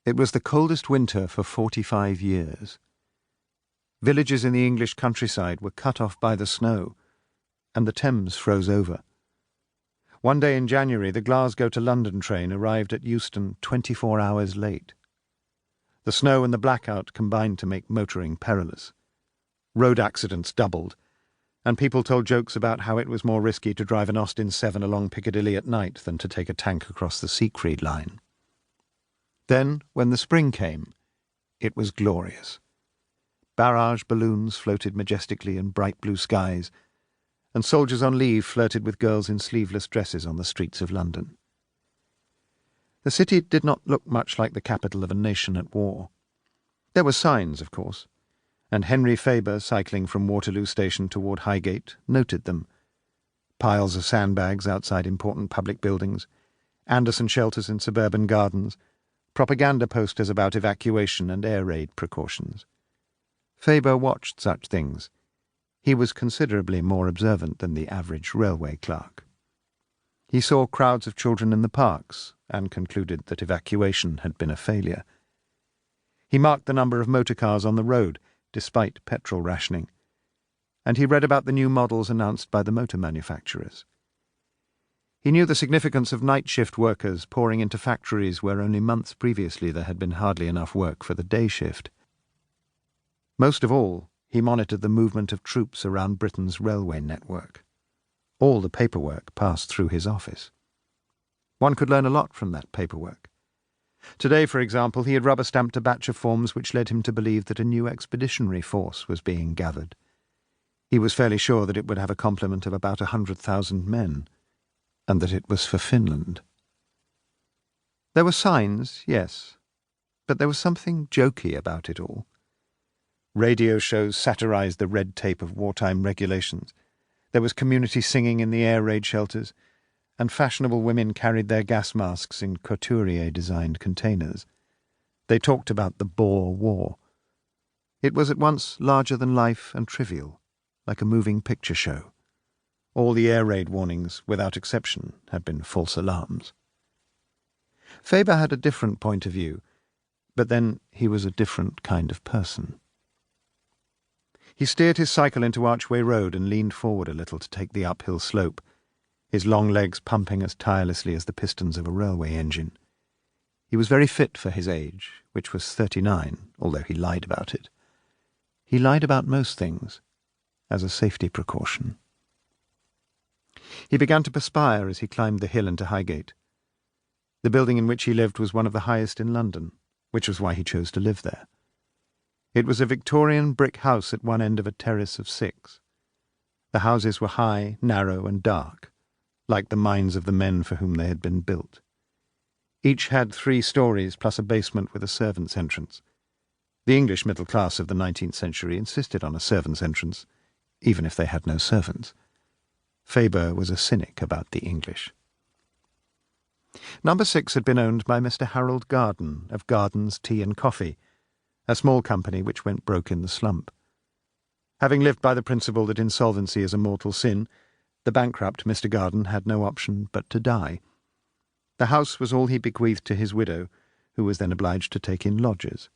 It was the coldest winter for 45 years. Villages in the English countryside were cut off by the snow, and the Thames froze over. One day in January, the Glasgow to London train arrived at Euston 24 hours late. The snow and the blackout combined to make motoring perilous. Road accidents doubled, and people told jokes about how it was more risky to drive an Austin 7 along Piccadilly at night than to take a tank across the Siegfried line. Then, when the spring came, it was glorious. Barrage balloons floated majestically in bright blue skies, and soldiers on leave flirted with girls in sleeveless dresses on the streets of London. The city did not look much like the capital of a nation at war. There were signs, of course, and Henry Faber, cycling from Waterloo Station toward Highgate, noted them. Piles of sandbags outside important public buildings, Anderson shelters in suburban gardens, propaganda posters about evacuation and air raid precautions. Faber watched such things. He was considerably more observant than the average railway clerk. He saw crowds of children in the parks and concluded that evacuation had been a failure. He marked the number of motor cars on the road, despite petrol rationing, and he read about the new models announced by the motor manufacturers. He knew the significance of night shift workers pouring into factories where only months previously there had been hardly enough work for the day shift. Most of all, he monitored the movement of troops around Britain's railway network. All the paperwork passed through his office. One could learn a lot from that paperwork. Today, for example, he had rubber-stamped a batch of forms which led him to believe that a new expeditionary force was being gathered. He was fairly sure that it would have a complement of about 100,000 men, and that it was for Finland. There were signs, yes, but there was something jokey about it all. Radio shows satirized the red tape of wartime regulations. There was community singing in the air raid shelters, and fashionable women carried their gas masks in couturier-designed containers. They talked about the Boer War. It was at once larger than life and trivial, like a moving picture show. All the air raid warnings, without exception, had been false alarms. Faber had a different point of view, but then he was a different kind of person. He steered his cycle into Archway Road and leaned forward a little to take the uphill slope, his long legs pumping as tirelessly as the pistons of a railway engine. He was very fit for his age, which was 39, although he lied about it. He lied about most things, as a safety precaution. He began to perspire as he climbed the hill into Highgate. The building in which he lived was one of the highest in London, which was why he chose to live there. It was a Victorian brick house at one end of a terrace of 6. The houses were high, narrow, and dark, like the minds of the men for whom they had been built. Each had 3 stories plus a basement with a servants' entrance. The English middle class of the 19th century insisted on a servants' entrance, even if they had no servants. Faber was a cynic about the English. Number 6 had been owned by Mr. Harold Garden, of Garden's Tea and Coffee, a small company which went broke in the slump. Having lived by the principle that insolvency is a mortal sin, the bankrupt Mr. Garden had no option but to die. The house was all he bequeathed to his widow, who was then obliged to take in lodgers.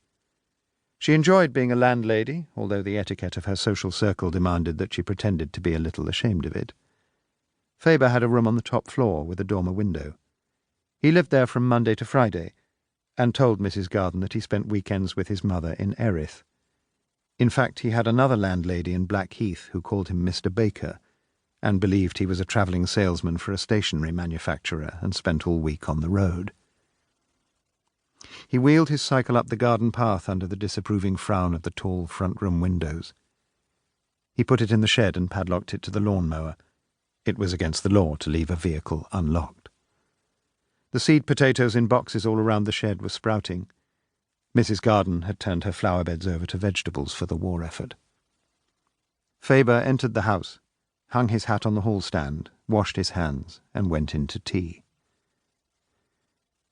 She enjoyed being a landlady, although the etiquette of her social circle demanded that she pretended to be a little ashamed of it. Faber had a room on the top floor with a dormer window. He lived there from Monday to Friday, and told Mrs. Garden that he spent weekends with his mother in Erith. In fact, he had another landlady in Blackheath who called him Mr. Baker, and believed he was a travelling salesman for a stationery manufacturer and spent all week on the road. He wheeled his cycle up the garden path under the disapproving frown of the tall front-room windows. He put it in the shed and padlocked it to the lawn-mower. It was against the law to leave a vehicle unlocked. The seed potatoes in boxes all around the shed were sprouting. Mrs. Garden had turned her flower beds over to vegetables for the war effort. Faber entered the house, hung his hat on the hall stand, washed his hands, and went in to tea.